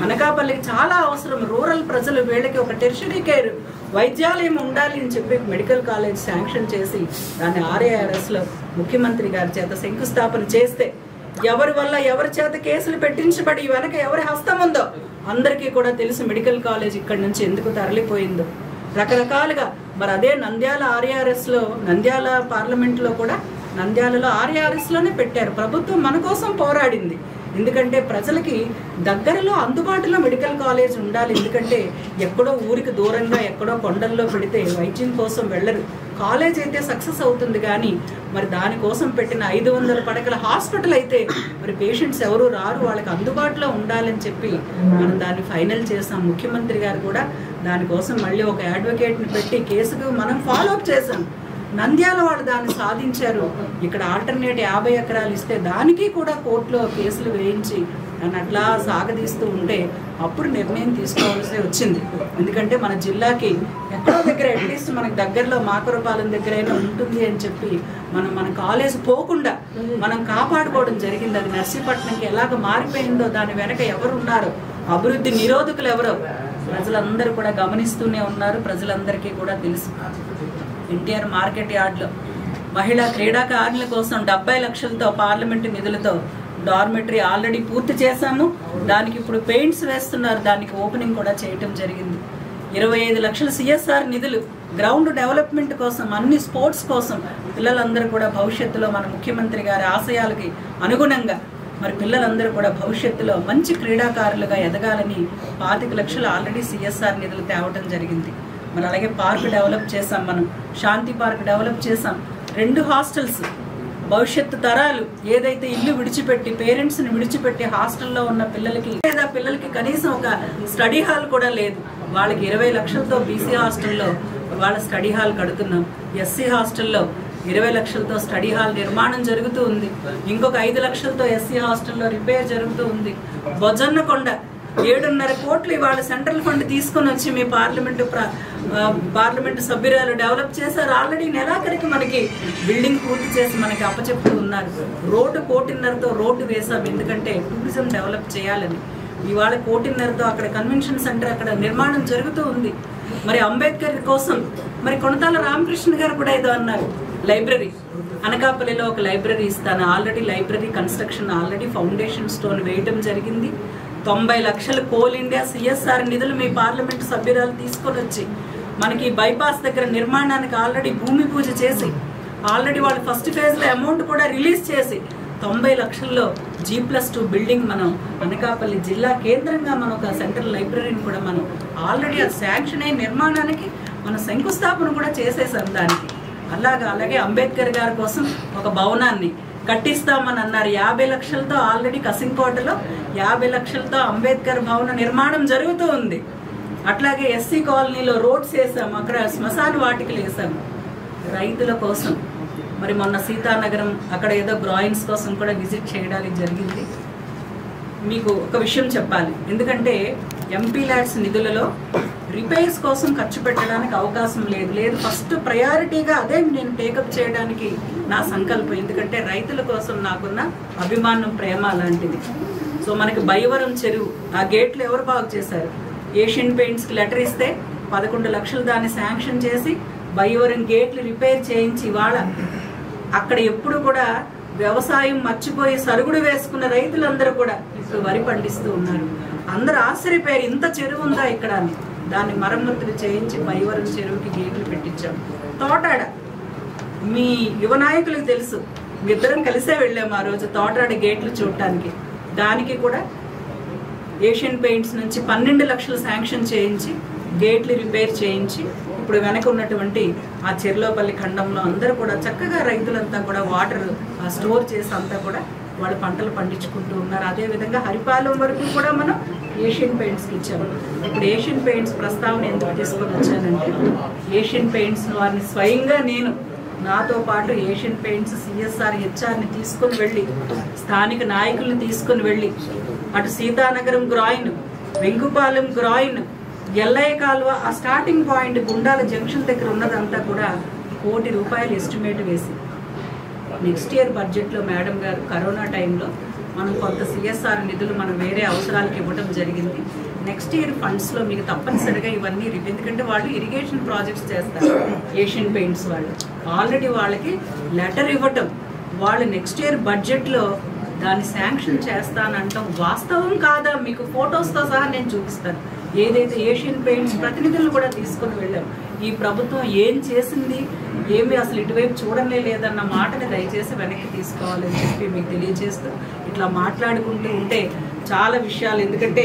అనకాపల్లికి చాలా అవసరం, రూరల్ ప్రజలు వీళ్ళకి ఒక టెర్షరీ కేర్ వైద్యాలయం ఉండాలి అని చెప్పి మెడికల్ కాలేజ్ శాంక్షన్ చేసి దాన్ని RARSలో ముఖ్యమంత్రి గారి చేత శంకుస్థాపన చేస్తే ఎవరి వల్ల ఎవరి చేత కేసులు పెట్టించబడి వెనక ఎవరి హస్తం ఉందో అందరికీ కూడా తెలుసు. మెడికల్ కాలేజ్ ఇక్కడి నుంచి ఎందుకు తరలిపోయిందో రకరకాలుగా. మరి అదే నంద్యాల RARSలో, నంద్యాల పార్లమెంట్లో కూడా నంద్యాలలో RARSలోనే పెట్టారు. ప్రభుత్వం మన కోసం పోరాడింది. ఎందుకంటే ప్రజలకి దగ్గరలో అందుబాటులో మెడికల్ కాలేజ్ ఉండాలి. ఎందుకంటే ఎక్కడో ఊరికి దూరంగా ఎక్కడో కొండల్లో పెడితే వైద్యం కోసం వెళ్ళరు. కాలేజ్ అయితే సక్సెస్ అవుతుంది కానీ మరి దానికోసం పెట్టిన 500 పడకల హాస్పిటల్ అయితే మరి పేషెంట్స్ ఎవరు రారు, వాళ్ళకి అందుబాటులో ఉండాలని చెప్పి మనం దాన్ని ఫైనల్ చేసాం. ముఖ్యమంత్రి గారు కూడా దానికోసం మళ్ళీ ఒక అడ్వకేట్ని పెట్టి కేసుకు మనం ఫాలోఅప్ చేసాం. నంద్యాల వాళ్ళు దాన్ని సాధించారు. ఇక్కడ ఆల్టర్నేట్ 50 ఎకరాలు ఇస్తే దానికి కూడా కోర్టులో కేసులు వేయించి అని అట్లా సాగదీస్తూ ఉంటే అప్పుడు నిర్ణయం తీసుకోవాల్సి వచ్చింది. ఎందుకంటే మన జిల్లాకి ఎక్కడో దగ్గర అట్లీస్ట్ మనకి దగ్గరలో మాకురపాలెం దగ్గరైనా ఉంటుంది అని చెప్పి మన కాలేజ్ పోకుండా మనం కాపాడుకోవడం జరిగింది. అది నర్సీపట్నంకి ఎలాగ మారిపోయిందో దాని వెనక ఎవరు ఉన్నారో, అభివృద్ధి నిరోధకులు ఎవరో ప్రజలందరూ కూడా గమనిస్తూనే ఉన్నారు. ప్రజలందరికీ కూడా తెలుసు. ఎన్టీఆర్ మార్కెట్ యార్డ్లో మహిళా క్రీడాకారుల కోసం 70 లక్షలతో పార్లమెంటు నిధులతో డార్మెటరీ ఆల్రెడీ పూర్తి చేశాము. దానికి ఇప్పుడు పెయింట్స్ వేస్తున్నారు. దానికి ఓపెనింగ్ కూడా చేయటం జరిగింది. 25 లక్షల CSR నిధులు గ్రౌండ్ డెవలప్మెంట్ కోసం, అన్ని స్పోర్ట్స్ కోసం పిల్లలందరూ కూడా భవిష్యత్తులో మన ముఖ్యమంత్రి గారి ఆశయాలకి అనుగుణంగా మరి పిల్లలందరూ కూడా భవిష్యత్తులో మంచి క్రీడాకారులుగా ఎదగాలని 25 లక్షలు ఆల్రెడీ CSR నిధులు తేవటం జరిగింది. మరి అలాగే పార్క్ డెవలప్ చేసాం, మనం శాంతి పార్క్ డెవలప్ చేసాం. 2 హాస్టల్స్ భవిష్యత్తు తరాలు ఏదైతే ఇల్లు విడిచిపెట్టి పేరెంట్స్ని విడిచిపెట్టి హాస్టల్లో ఉన్న పిల్లలకి లేదా పిల్లలకి కనీసం ఒక స్టడీ హాల్ కూడా లేదు, వాళ్ళకి 20 లక్షలతో BC హాస్టల్లో వాళ్ళ స్టడీ హాల్ కడుతున్నాం. SC హాస్టల్లో 20 లక్షలతో స్టడీ హాల్ నిర్మాణం జరుగుతూ ఉంది. ఇంకొక 5 లక్షలతో SC హాస్టల్లో రిపేర్ జరుగుతూ ఉంది. బొజ్జన్నకొండ 7.5 కోట్లు ఇవాళ సెంట్రల్ ఫండ్ తీసుకొని వచ్చి మీ పార్లమెంటు సభ్యురాలు డెవలప్ చేశారు. ఆల్రెడీ నెలాఖరికి మనకి బిల్డింగ్ పూర్తి చేసి మనకి అప్పచెప్తూ ఉన్నారు. రోడ్డు 1.5 రోడ్డు వేసాం, ఎందుకంటే టూరిజం డెవలప్ చేయాలని. ఇవాళ 1.5 అక్కడ కన్వెన్షన్ సెంటర్ అక్కడ నిర్మాణం జరుగుతూ ఉంది. మరి అంబేద్కర్ కోసం మరి కొనతాల రామకృష్ణ గారు కూడా ఏదో అన్నారు, లైబ్రరీ అనకాపల్లిలో ఒక లైబ్రరీ ఇస్తాను. Already library construction already foundation stone వేయటం జరిగింది. 90 లక్షల కోల్ ఇండియా CSR నిధులు మీ పార్లమెంటు సభ్యురాలు తీసుకొని వచ్చి మనకి బైపాస్ దగ్గర నిర్మాణానికి ఆల్రెడీ భూమి పూజ చేసి ఆల్రెడీ వాళ్ళు ఫస్ట్ ఫేజ్లో అమౌంట్ కూడా రిలీజ్ చేసి 90 లక్షల్లో G+2 బిల్డింగ్ మనం అనకాపల్లి జిల్లా కేంద్రంగా మనం ఒక సెంట్రల్ లైబ్రరీని కూడా మనం ఆల్రెడీ అది శాంక్షన్ అయిన నిర్మాణానికి మనం శంకుస్థాపన కూడా చేసేసాం దానికి. అలాగే అంబేద్కర్ గారి కోసం ఒక భవనాన్ని కట్టిస్తామని అన్నారు. 50 లక్షలతో ఆల్రెడీ కసింకోటలో 50 లక్షలతో అంబేద్కర్ భవన నిర్మాణం జరుగుతూ ఉంది. అట్లాగే SC కాలనీలో రోడ్స్ వేసాము, అక్కడ శ్మశాన వాటికలు వేసాము రైతుల కోసం. మరి మొన్న సీతానగరం అక్కడ ఏదో గ్రాయిన్స్ కోసం కూడా విజిట్ చేయడానికి జరిగింది. మీకు ఒక విషయం చెప్పాలి, ఎందుకంటే MP ల్యాడ్స్ నిధులలో రిపేర్స్ కోసం ఖర్చు పెట్టడానికి అవకాశం లేదు. ఫస్ట్ ప్రయారిటీగా అదే నేను టేకప్ చేయడానికి నా సంకల్పం, ఎందుకంటే రైతుల కోసం నాకున్న అభిమానం, ప్రేమ అలాంటిది. సో మనకి బైవరం చెరువు ఆ గేట్లు ఎవరు బాగు చేశారు? ఏషియన్ పెయింట్స్కి లెటర్ ఇస్తే 11 లక్షలు దాన్ని శాంక్షన్ చేసి బైవరం గేట్లు రిపేర్ చేయించి ఇవాళ అక్కడ ఎప్పుడు కూడా వ్యవసాయం మర్చిపోయి సరుగుడు వేసుకున్న రైతులందరూ కూడా ఇప్పుడు వరి పండిస్తూ ఉన్నారు. అందరూ ఆశ్చర్యపోయారు, ఇంత చెరువు ఉందా ఇక్కడ అని. దాన్ని మరమ్మతులు చేయించి బైవరం చెరువుకి గేట్లు పెట్టించాం. తోటాడ మీ యువ నాయకులకు తెలుసు, ఇద్దరం కలిసే వెళ్ళాము ఆ రోజు తోటాడ గేట్లు చూడటానికి. దానికి కూడా ఏషియన్ పెయింట్స్ నుంచి 12 లక్షలు శాంక్షన్ చేయించి గేట్లు రిపేర్ చేయించి ఇప్పుడు వెనక ఉన్నటువంటి ఆ చెర్లోపల్లి ఖండంలో అందరూ కూడా చక్కగా రైతులంతా కూడా వాటర్ స్టోర్ చేసి అంతా కూడా వాళ్ళు పంటలు పండించుకుంటూ ఉన్నారు. అదేవిధంగా హరిపాలెం వరకు కూడా మనం ఏషియన్ పెయింట్స్కి ఇచ్చాము. ఇప్పుడు ఏషియన్ పెయింట్స్ ప్రస్తావన ఎందుకు తీసుకొని వచ్చానంటే, ఏషియన్ పెయింట్స్ వారిని స్వయంగా నేను నాతో పాటు ఏషియన్ పెయింట్స్ CSR HRని తీసుకొని వెళ్ళి స్థానిక నాయకులను తీసుకొని వెళ్ళి అటు సీతానగరం గ్రాయిన్, వెంకుపాలెం గ్రాయిన్, ఎల్లయ్య కాలువ ఆ స్టార్టింగ్ పాయింట్ గుండాల జంక్షన్ దగ్గర ఉన్నదంతా కూడా ₹1 కోటి ఎస్టిమేట్ వేసి నెక్స్ట్ ఇయర్ బడ్జెట్లో మేడం గారు కరోనా టైంలో మనం కొంత CSR నిధులు మనం వేరే అవసరాలకు ఇవ్వడం జరిగింది. నెక్స్ట్ ఇయర్ ఫండ్స్లో మీకు తప్పనిసరిగా ఇవన్నీ ఎందుకంటే వాళ్ళు ఇరిగేషన్ ప్రాజెక్ట్స్ చేస్తారు ఏషియన్ పెయింట్స్ వాళ్ళు. ఆల్రెడీ వాళ్ళకి లెటర్ ఇవ్వటం, వాళ్ళు నెక్స్ట్ ఇయర్ బడ్జెట్లో దాన్ని శాంక్షన్ చేస్తానంటాం వాస్తవం కాదా? మీకు ఫొటోస్తో సహా నేను చూపిస్తాను. ఏదైతే ఏషియన్ పెయింట్స్ ప్రతినిధులను కూడా తీసుకొని వెళ్ళాం. ఈ ప్రభుత్వం ఏం చేసింది, ఏమి అసలు ఇటువైపు చూడలే లేదన్న మాటని దయచేసి వెనక్కి తీసుకోవాలని చెప్పి మీకు తెలియజేస్తూ ఇట్లా మాట్లాడుకుంటూ ఉంటే చాలా విషయాలు, ఎందుకంటే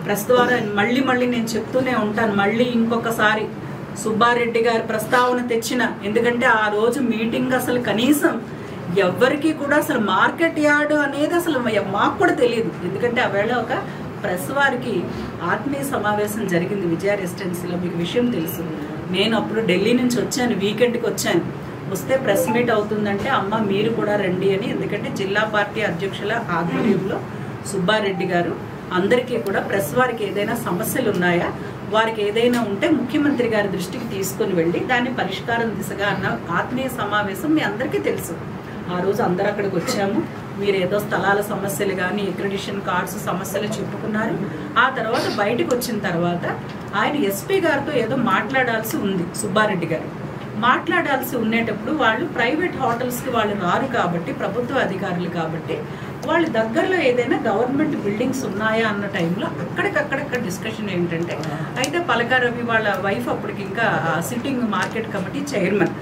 ప్రెస్ ద్వారా మళ్ళీ నేను చెప్తూనే ఉంటాను. మళ్ళీ ఇంకొకసారి సుబ్బారెడ్డి గారి ప్రస్తావన తెచ్చిన, ఎందుకంటే ఆ రోజు మీటింగ్ అసలు కనీసం ఎవ్వరికి కూడా అసలు మార్కెట్ యార్డ్ అనేది అసలు మాకు కూడా తెలియదు. ఎందుకంటే ఆ వేళ ఒక ప్రెస్ వారికి ఆత్మీయ సమావేశం జరిగింది విజయ రెసిడెన్సీలో. మీకు విషయం తెలుసు, నేను అప్పుడు ఢిల్లీ నుంచి వచ్చాను, వీకెండ్కి వచ్చాను. వస్తే ప్రెస్ మీట్ అవుతుందంటే అమ్మ మీరు కూడా రండి అని, ఎందుకంటే జిల్లా పార్టీ అధ్యక్షుల ఆధ్వర్యంలో సుబ్బారెడ్డి గారు అందరికీ కూడా ప్రెస్ వారికి ఏదైనా సమస్యలు ఉన్నాయా, వారికి ఏదైనా ఉంటే ముఖ్యమంత్రి గారి దృష్టికి తీసుకుని వెళ్ళి దాన్ని పరిష్కారం దిశగా అన్న ఆత్మీయ సమావేశం మీ అందరికీ తెలుసు. ఆ రోజు అందరు అక్కడికి వచ్చాము. మీరు ఏదో స్థలాల సమస్యలు కానీ అక్రిడిషన్ కార్డ్స్ సమస్యలు చెప్పుకున్నారు. ఆ తర్వాత బయటకు వచ్చిన తర్వాత ఆయన SP గారితో ఏదో మాట్లాడాల్సి ఉంది సుబ్బారెడ్డి గారు. మాట్లాడాల్సి ఉండేటప్పుడు వాళ్ళు ప్రైవేట్ హోటల్స్కి వాళ్ళు రారు కాబట్టి, ప్రభుత్వ అధికారులు కాబట్టి, వాళ్ళ దగ్గరలో ఏదైనా గవర్నమెంట్ బిల్డింగ్స్ ఉన్నాయా అన్న టైంలో అక్కడికక్కడక్కడ డిస్కషన్ ఏంటంటే, అయితే పలకా రవి వాళ్ళ వైఫ్ అప్పటికి ఇంకా sitting market committee chairman,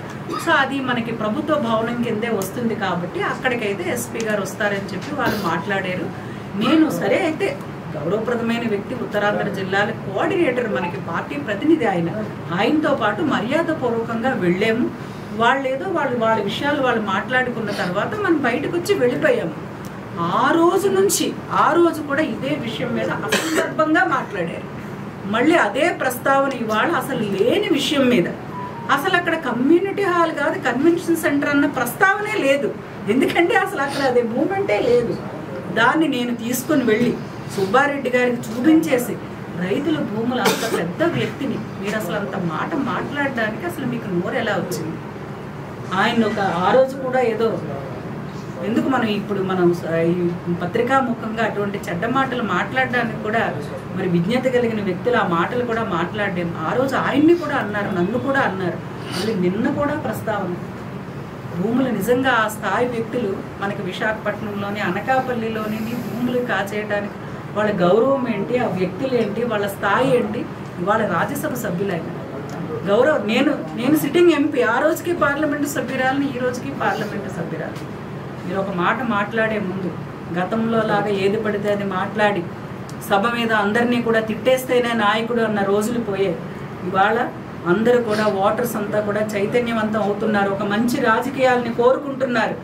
so అది మనకి ప్రభుత్వ భవనం కిందే వస్తుంది కాబట్టి అక్కడికైతే ఎస్పీ గారు వస్తారని చెప్పి వాళ్ళు మాట్లాడారు. నేను సరే అయితే గౌరవప్రదమైన వ్యక్తి, ఉత్తరాంధ్ర జిల్లాల కోఆర్డినేటర్, మనకి పార్టీ ప్రతినిధి ఆయనతో పాటు మర్యాదపూర్వకంగా వెళ్ళాము. వాళ్ళేదో వాళ్ళ విషయాలు వాళ్ళు మాట్లాడుకున్న తర్వాత మనం బయటకు వచ్చి వెళ్ళిపోయాము. ఆ రోజు కూడా ఇదే విషయం మీద అసందర్భంగా మాట్లాడారు. మళ్ళీ అదే ప్రస్తావన ఇవాళ అసలు లేని విషయం మీద, అసలు అక్కడ కమ్యూనిటీ హాల్ కాదు కన్వెన్షన్ సెంటర్ అన్న ప్రస్తావనే లేదు. ఎందుకంటే అసలు అక్కడ అదే మూమెంటే లేదు. దాన్ని నేను తీసుకుని వెళ్ళి సుబ్బారెడ్డి గారికి చూపించేసి, రైతుల భూములు అంత పెద్ద వ్యక్తిని మీరు అసలు అంత మాట మాట్లాడడానికి అసలు మీకు నోరు ఎలా వచ్చింది? ఆయన ఆ రోజు కూడా ఏదో ఎందుకు మనం ఈ పత్రికాముఖంగా అటువంటి చెడ్డ మాటలు మాట్లాడడానికి కూడా మరి విజ్ఞత కలిగిన వ్యక్తులు ఆ మాటలు కూడా మాట్లాడలేము. ఆ రోజు ఆయన్ని కూడా అన్నారు, నన్ను కూడా అన్నారు. మళ్ళీ నిన్న కూడా ప్రస్తావన భూములు నిజంగా ఆ స్థాయి వ్యక్తులు మనకి విశాఖపట్నంలోని అనకాపల్లిలోని భూములు కాచేయడానికి వాళ్ళ గౌరవం ఏంటి, ఆ వ్యక్తులు ఏంటి, వాళ్ళ స్థాయి ఏంటి. ఇవాళ రాజ్యసభ సభ్యులైన గౌరవం, నేను సిట్టింగ్ ఎంపీ, ఆ రోజుకి పార్లమెంటు సభ్యురాలని, ఈ రోజుకి పార్లమెంటు సభ్యురాలు. మీరు ఒక మాట మాట్లాడే ముందు గతంలో లాగా ఏది పడితే అది మాట్లాడి సభ మీద అందరినీ కూడా తిట్టేస్తేనే నాయకుడు అన్న రోజులు పోయాయి. ఇవాళ అందరూ కూడా ఓటర్స్ అంతా కూడా చైతన్యవంతం అవుతున్నారు, ఒక మంచి రాజకీయాలని కోరుకుంటున్నారు.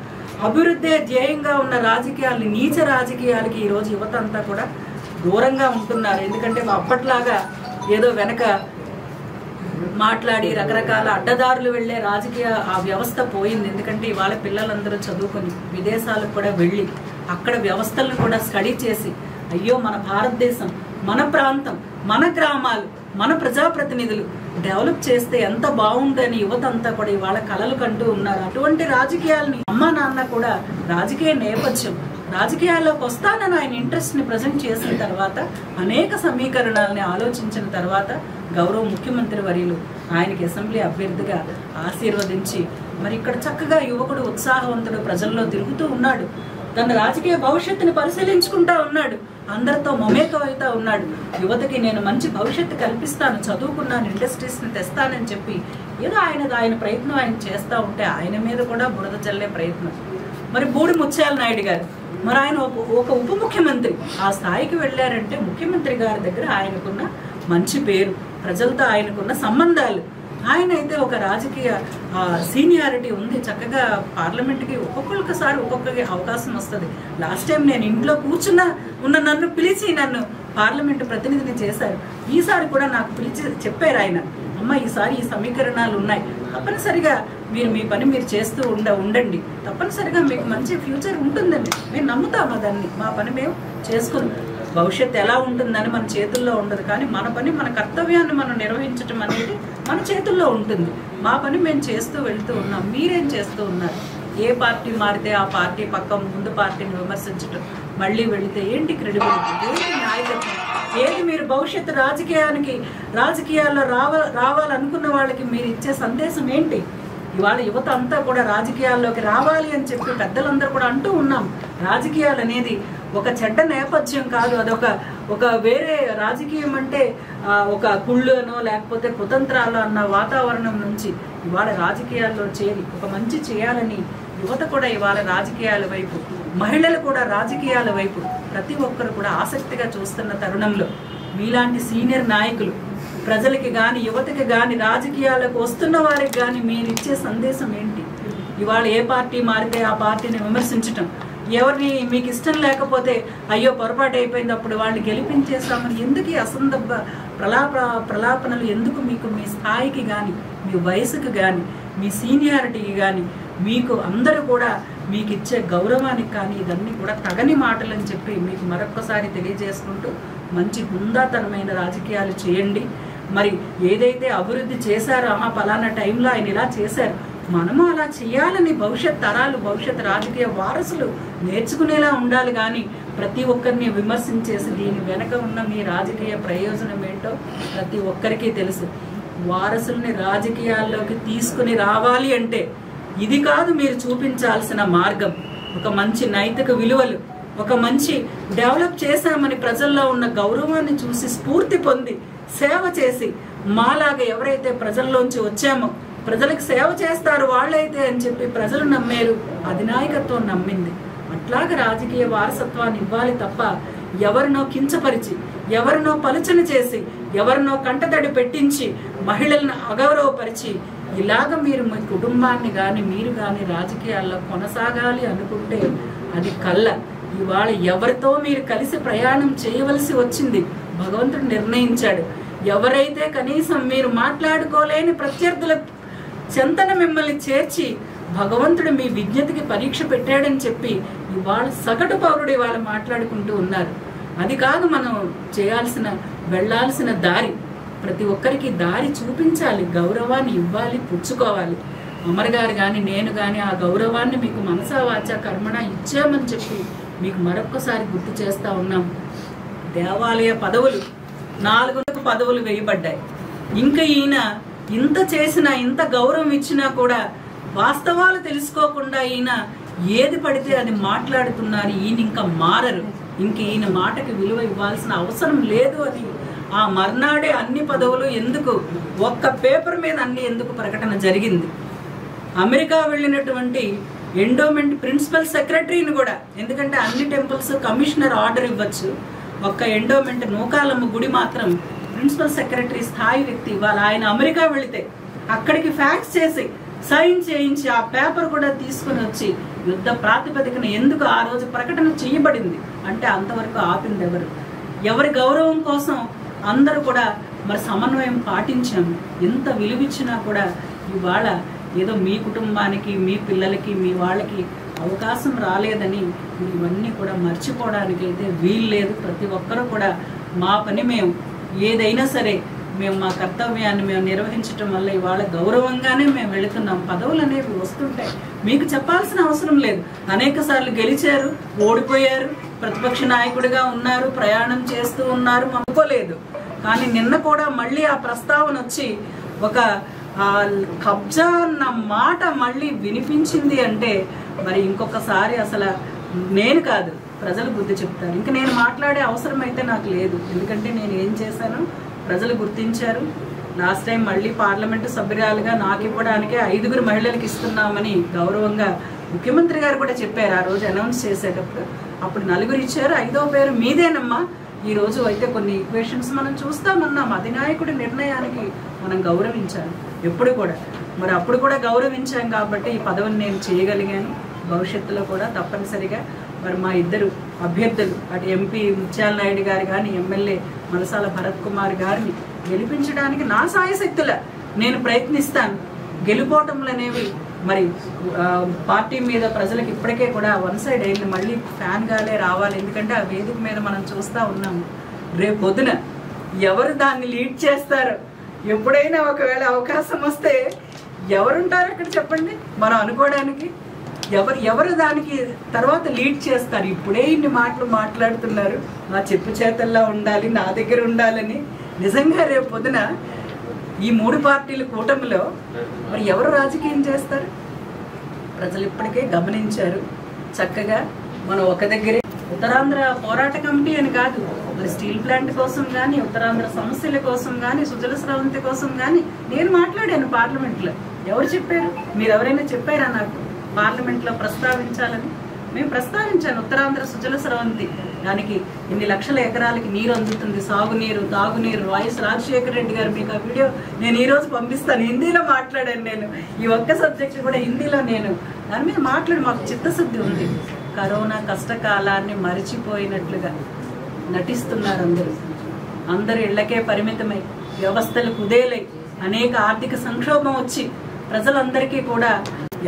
అభివృద్ధి ధ్యేయంగా ఉన్న రాజకీయాలని, నీచ రాజకీయాలకి ఈరోజు యువత అంతా కూడా దూరంగా ఉంటున్నారు. ఎందుకంటే అప్పట్లాగా ఏదో వెనక మాట్లాడి రకరకాల అడ్డదారులు వెళ్లే రాజకీయ ఆ వ్యవస్థ పోయింది. ఎందుకంటే ఇవాళ పిల్లలందరూ చదువుకొని విదేశాలకు కూడా వెళ్ళి అక్కడ వ్యవస్థలను కూడా స్టడీ చేసి, అయ్యో మన భారతదేశం, మన ప్రాంతం, మన గ్రామాలు, మన ప్రజాప్రతినిధులు డెవలప్ చేస్తే ఎంత బాగుందని యువత అంతా కూడా ఇవాళ కలలు కంటూ ఉన్నారు. అటువంటి రాజకీయాలని అమ్మా నాన్న కూడా రాజకీయ నేపథ్యం, రాజకీయాల్లోకి వస్తానని ఆయన ఇంట్రెస్ట్ని ప్రజెంట్ చేసిన తర్వాత, అనేక సమీకరణాలని ఆలోచించిన తర్వాత గౌరవ ముఖ్యమంత్రి వర్యులు ఆయనకి అసెంబ్లీ అభ్యర్థిగా ఆశీర్వదించి మరి ఇక్కడ చక్కగా యువకుడు ఉత్సాహవంతుడు ప్రజల్లో తిరుగుతూ ఉన్నాడు. తన రాజకీయ భవిష్యత్తుని పరిశీలించుకుంటా ఉన్నాడు, అందరితో మమేకమవుతా ఉన్నాడు. యువతకి నేను మంచి భవిష్యత్తు కల్పిస్తాను, చదువుకున్నాను, ఇండస్ట్రీస్ని తెస్తానని చెప్పి ఏదో ఆయన ప్రయత్నం ఆయన చేస్తూ ఉంటే ఆయన మీద కూడా బురద చల్లే ప్రయత్నం. మరి బూడి ముత్యాల నాయుడు గారు, మరి ఆయన ఒక ఉప ముఖ్యమంత్రి ఆ స్థాయికి వెళ్ళారంటే ముఖ్యమంత్రి గారి దగ్గర ఆయనకున్న మంచి పేరు, ప్రజలతో ఆయనకున్న సంబంధాలు, ఆయన అయితే ఒక రాజకీయ సీనియారిటీ ఉంది. చక్కగా పార్లమెంట్కి ఒక్కొక్కసారి ఒక్కొక్కరికి అవకాశం వస్తుంది. లాస్ట్ టైం నేను ఇంట్లో ఉన్న నన్ను పిలిచి నన్ను పార్లమెంట్ ప్రతినిధిని చేశారు. ఈసారి కూడా నాకు పిలిచి చెప్పారు ఆయన, అమ్మ ఈసారి ఈ సమీకరణాలు ఉన్నాయి, తప్పనిసరిగా మీరు మీ పని మీరు చేస్తూ ఉండండి, తప్పనిసరిగా మీకు మంచి ఫ్యూచర్ ఉంటుందండి. మేము నమ్ముతామా దాన్ని, మా పని మేము చేసుకుని భవిష్యత్తు ఎలా ఉంటుందని మన చేతుల్లో ఉండదు, కానీ మన పని, మన కర్తవ్యాన్ని మనం నిర్వహించడం అనేది మన చేతుల్లో ఉంటుంది. మా పని మేము చేస్తూ వెళ్తూ ఉన్నాం. మీరేం చేస్తూ ఉన్నారు? ఏ పార్టీ మారితే ఆ పార్టీ పక్క ముందు పార్టీని విమర్శించడం, మళ్ళీ వెళితే ఏంటి క్రెడిబిలిటీ, ఏంటి నాయకత్వం, ఏది మీరు భవిష్యత్తు రాజకీయాల్లో రావాలనుకున్న వాళ్ళకి మీరు ఇచ్చే సందేశం ఏంటి? ఇవాళ యువత అంతా కూడా రాజకీయాల్లోకి రావాలి అని చెప్పి పెద్దలందరూ కూడా అంటూ ఉన్నాం. రాజకీయాలు అనేది ఒక చెడ్డ నేపథ్యం కాదు, అదొక వేరే రాజకీయం అంటే ఒక కుళ్ళునో లేకపోతే కుతంత్రాలు అన్న వాతావరణం నుంచి ఇవాళ రాజకీయాల్లో చేరి ఒక మంచి చేయాలని యువత కూడా ఇవాళ రాజకీయాల వైపు, మహిళలు కూడా రాజకీయాల వైపు ప్రతి ఒక్కరు కూడా ఆసక్తిగా చూస్తున్న తరుణంలో మీలాంటి సీనియర్ నాయకులు ప్రజలకి కానీ యువతకి కానీ రాజకీయాలకు వస్తున్న వారికి కానీ మీరు ఇచ్చే సందేశం ఏంటి? ఇవాళ ఏ పార్టీ మారితే ఆ పార్టీని విమర్శించటం, ఎవరిని మీకు ఇష్టం లేకపోతే అయ్యో పొరపాటు అయిపోయింది అప్పుడు వాళ్ళని గెలిపించేస్తామని ఎందుకు ఈ అసందర్భ ప్రలాపనలు ఎందుకు? మీకు మీ స్థాయికి కానీ, మీ వయసుకు కానీ, మీ సీనియారిటీకి కానీ, మీకు అందరూ కూడా మీకు ఇచ్చే గౌరవానికి కానీ ఇదన్నీ కూడా తగని మాటలని చెప్పి మీకు మరొక్కసారి తెలియజేసుకుంటూ మంచి హుందాతనమైన రాజకీయాలు చేయండి. మరి ఏదైతే అభివృద్ధి చేశారో పలానా టైంలో ఆయన ఇలా చేశారు, మనము అలా చేయాలని భవిష్యత్ తరాలు, భవిష్యత్ రాజకీయ వారసులు నేర్చుకునేలా ఉండాలి. కానీ ప్రతి ఒక్కరిని విమర్శించేసి దీని వెనక ఉన్న మీ రాజకీయ ప్రయోజనం ఏంటో ప్రతి ఒక్కరికి తెలుసు. వారసుల్ని రాజకీయాల్లోకి తీసుకుని రావాలి అంటే ఇది కాదు మీరు చూపించాల్సిన మార్గం. ఒక మంచి నైతిక విలువలు, ఒక మంచి డెవలప్ చేశామని ప్రజల్లో ఉన్న గౌరవాన్ని చూసి స్ఫూర్తి పొంది సేవ చేసి, మాలాగా ఎవరైతే ప్రజల్లోంచి వచ్చామో ప్రజలకు సేవ చేస్తారు వాళ్ళైతే అని చెప్పి ప్రజలు నమ్మారు, అధినాయకత్వం నమ్మింది. అట్లాగా రాజకీయ వారసత్వాన్ని ఇవ్వాలి తప్ప ఎవరినో కించపరిచి, ఎవరినో పలుచన చేసి, ఎవరినో కంటతడి పెట్టించి, మహిళలను అగౌరవపరిచి ఇలాగ మీరు మీ కుటుంబాన్ని కానీ మీరు కానీ రాజకీయాల్లో కొనసాగాలి అనుకుంటే అది కళ్ళ. ఇవాళ ఎవరితో మీరు కలిసి ప్రయాణం చేయవలసి వచ్చింది భగవంతుడు నిర్ణయించాడు. ఎవరైతే కనీసం మీరు మాట్లాడుకోలేని ప్రత్యర్థుల చెంతన మిమ్మల్ని చేర్చి భగవంతుడు మీ విజ్ఞతకి పరీక్ష పెట్టాడని చెప్పి ఇవాళ సగటు పౌరుడు ఇవాళ మాట్లాడుకుంటూ ఉన్నారు. అది కాదు మనం చేయాల్సిన వెళ్లాల్సిన దారి. ప్రతి ఒక్కరికి దారి చూపించాలి, గౌరవాన్ని ఇవ్వాలి, పుచ్చుకోవాలి. అమర్ గారు కానీ నేను కానీ ఆ గౌరవాన్ని మీకు మనసా వాచా కర్మణ ఇచ్చామని చెప్పి మీకు మరొక్కసారి గుర్తు చేస్తా ఉన్నాం. దేవాలయ పదవులు 4 పదవులు వేయబడ్డాయి. ఇంకా ఈయన ఇంత చేసినా, ఇంత గౌరవం ఇచ్చినా కూడా వాస్తవాలు తెలుసుకోకుండా ఈయన ఏది పడితే అది మాట్లాడుతున్నారు. ఈయన ఇంకా మారరు. ఇంక ఈయన మాటకి విలువ ఇవ్వాల్సిన అవసరం లేదు అని ఆ మర్నాడే అన్ని పదవులు ఎందుకు ఒక్క పేపర్ మీద అన్ని ఎందుకు ప్రకటన జరిగింది. అమెరికా వెళ్ళినటువంటి ఎండోమెంట్ ప్రిన్సిపల్ సెక్రటరీని కూడా, ఎందుకంటే అన్ని టెంపుల్స్ కమిషనర్ ఆర్డర్ ఇవ్వచ్చు, ఒక్క ఎండోమెంట్ నూకాలమ్మ గుడి మాత్రం ప్రిన్సిపల్ సెక్రటరీ స్థాయి వ్యక్తి ఇవాళ ఆయన అమెరికా వెళితే అక్కడికి ఫ్యాక్స్ చేసి సైన్ చేయించి ఆ పేపర్ కూడా తీసుకుని వచ్చి యుద్ధ ప్రాతిపదికన ఎందుకు ఆ రోజు ప్రకటన చేయబడింది అంటే అంతవరకు ఆపింది ఎవరు? ఎవరి గౌరవం కోసం అందరూ కూడా మరి సమన్వయం పాటించాము. ఎంత విలువిచ్చినా కూడా ఇవాళ ఏదో మీ కుటుంబానికి, మీ పిల్లలకి, మీ వాళ్ళకి అవకాశం రాలేదని ఇవన్నీ కూడా మర్చిపోవడానికి అయితే వీలు లేదు. ప్రతి ఒక్కరూ కూడా మా పని మేము ఏదైనా సరే మేము మా కర్తవ్యాన్ని మేము నిర్వహించటం వల్ల ఇవాళ గౌరవంగానే మేము వెళుతున్నాం. పదవులు అనేవి వస్తుంటాయి, మీకు చెప్పాల్సిన అవసరం లేదు. అనేక సార్లు గెలిచారు, ఓడిపోయారు, ప్రతిపక్ష నాయకుడిగా ఉన్నారు, ప్రయాణం చేస్తూ ఉన్నారు, అనుకోలేదు. కానీ నిన్న కూడా మళ్ళీ ఆ ప్రస్తావన వచ్చి ఒక కబ్జా అన్న మాట మళ్ళీ వినిపించింది అంటే మరి ఇంకొకసారి అసలు నేను కాదు ప్రజలు బుద్ధి చెప్తారు. ఇంకా నేను మాట్లాడే అవసరం అయితే నాకు లేదు. ఎందుకంటే నేను ఏం చేశాను ప్రజలు గుర్తించారు. లాస్ట్ టైం మళ్ళీ పార్లమెంటు సభ్యురాలుగా నాకు ఇవ్వడానికి 5 మహిళలకు ఇస్తున్నామని గౌరవంగా ముఖ్యమంత్రి గారు కూడా చెప్పారు ఆ రోజు అనౌన్స్ చేసేటప్పుడు. అప్పుడు 4 ఇచ్చారు, 5వ పేరు మీదేనమ్మా. ఈ రోజు అయితే కొన్ని ఈక్వేషన్స్ మనం చూస్తామన్నాం. అధినాయకుడి నిర్ణయానికి మనం గౌరవించాలి ఎప్పుడు కూడా. మరి అప్పుడు కూడా గౌరవించాం కాబట్టి ఈ పదవిని నేను చేయగలిగాను. భవిష్యత్తులో కూడా తప్పనిసరిగా మరి మా 2 అభ్యర్థులు, అటు ఎంపీ ముత్యాల నాయుడు గారు కానీ ఎమ్మెల్యే మలసాల భరత్ కుమార్ గారిని గెలిపించడానికి నా సాయశక్తుల నేను ప్రయత్నిస్తాను. గెలుపోవటంలు అనేవి మరి పార్టీ మీద ప్రజలకు ఇప్పటికే కూడా 1 సైడ్ అయింది. మళ్ళీ ఫ్యాన్ గాలే రావాలి. ఎందుకంటే ఆ వేదిక మీద మనం చూస్తూ ఉన్నాము. రేపు పొద్దున ఎవరు దాన్ని లీడ్ చేస్తారో, ఎప్పుడైనా ఒకవేళ అవకాశం వస్తే ఎవరుంటారు అక్కడ చెప్పండి మనం అనుకోవడానికి? ఎవరు దానికి తర్వాత లీడ్ చేస్తారు? ఇప్పుడే ఇన్ని మాటలు మాట్లాడుతున్నారు, నా చెప్పు చేతల్లా ఉండాలి, నా దగ్గర ఉండాలని. నిజంగా రేపు పొద్దున ఈ 3 పార్టీల కూటమిలో మరి ఎవరు రాజకీయం చేస్తారు? ప్రజలు ఇప్పటికే గమనించారు. చక్కగా మనం ఒక దగ్గరే ఉత్తరాంధ్ర పోరాట కమిటీ అని కాదు, మరి స్టీల్ ప్లాంట్ కోసం కానీ, ఉత్తరాంధ్ర సమస్యల కోసం కానీ, సుజల స్రవంతి కోసం కానీ నేను మాట్లాడాను పార్లమెంట్లో. ఎవరు చెప్పారు? మీరు ఎవరైనా చెప్పారా నాకు పార్లమెంట్లో ప్రస్తావించాలని? మేము ప్రస్తావించాను. ఉత్తరాంధ్ర సుజల స్రవంతి, దానికి ఇన్ని లక్షల ఎకరాలకి నీరు అందుతుంది, సాగునీరు, తాగునీరు. వైఎస్ రాజశేఖర రెడ్డి గారు మీకు ఆ వీడియో నేను ఈరోజు పంపిస్తాను. హిందీలో మాట్లాడాను నేను. ఈ ఒక్క సబ్జెక్ట్ కూడా హిందీలో నేను దాని మీద మాట్లాడి మాకు చిత్తశుద్ధి ఉంది. కరోనా కష్టకాలాన్ని మరిచిపోయినట్లుగా నటిస్తున్నారు అందరూ ఇళ్లకే పరిమితమై, వ్యవస్థలు కుదేలై, అనేక ఆర్థిక సంక్షోభం వచ్చి ప్రజలందరికీ కూడా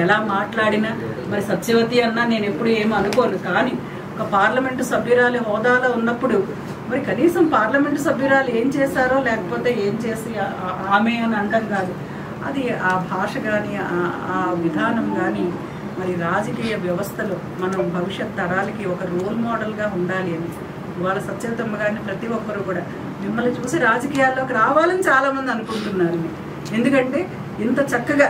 ఎలా మాట్లాడినా మరి సత్యవతి అన్నా నేను ఎప్పుడు ఏమో అనుకోను. కానీ ఒక పార్లమెంటు సభ్యురాలి హోదాలో ఉన్నప్పుడు మరి కనీసం పార్లమెంటు సభ్యురాలు ఏం చేశారో లేకపోతే ఏం చేసి ఆమె అని అంటాం కాదు, అది ఆ భాష కానీ ఆ విధానం కానీ మరి రాజకీయ వ్యవస్థలో మనం భవిష్యత్ తరాలకి ఒక రోల్ మోడల్గా ఉండాలి అని ఇవాళ సత్యవతమ్మ గారిని ప్రతి ఒక్కరు కూడా మిమ్మల్ని చూసి రాజకీయాల్లోకి రావాలని చాలామంది అనుకుంటున్నారు. ఎందుకంటే ఇంత చక్కగా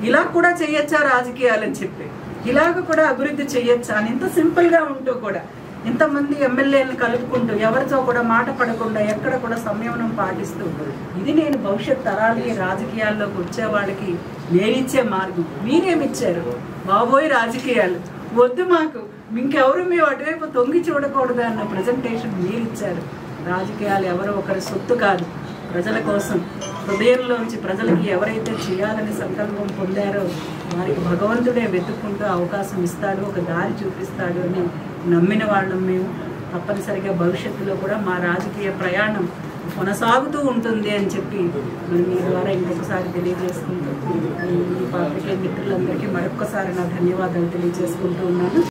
ఇలా కూడా చేయొచ్చా రాజకీయాలని చెప్పి, ఇలాగ కూడా అభివృద్ధి చేయొచ్చా అని ఇంత సింపుల్గా ఉంటూ కూడా ఇంతమంది ఎమ్మెల్యేలను కలుపుకుంటూ ఎవరితో కూడా మాట పడకుండా ఎక్కడ కూడా సంయమనం పాటిస్తూ, ఇది నేను భవిష్యత్ తరాలకి రాజకీయాల్లోకి వచ్చే వాళ్ళకి నేనిచ్చే మార్గం. మీరేమిచ్చారు? బాబోయ్ రాజకీయాలు వద్దు మాకు, ఇంకెవరు మేము అటువైపు తొంగి చూడకూడదు అన్న ప్రజెంటేషన్ మీరు ఇచ్చారు. రాజకీయాలు ఎవరో ఒకరి సొత్తు కాదు, ప్రజల కోసం హృదయంలోంచి ప్రజలకి ఎవరైతే చేయాలని సంకల్పం పొందారో వారికి భగవంతుడే వెతుక్కుంటూ అవకాశం ఇస్తాడు, ఒక దారి చూపిస్తాడు అని నమ్మిన వాళ్ళం మేము. తప్పనిసరిగా భవిష్యత్తులో కూడా మా రాజకీయ ప్రయాణం కొనసాగుతూ ఉంటుంది అని చెప్పి మరి మీ ద్వారా ఇంకొకసారి తెలియజేసుకుంటూ ఈ పాత్రికేయ మిత్రులందరికీ మరొక్కసారి నా ధన్యవాదాలు తెలియజేసుకుంటూ ఉన్నాను.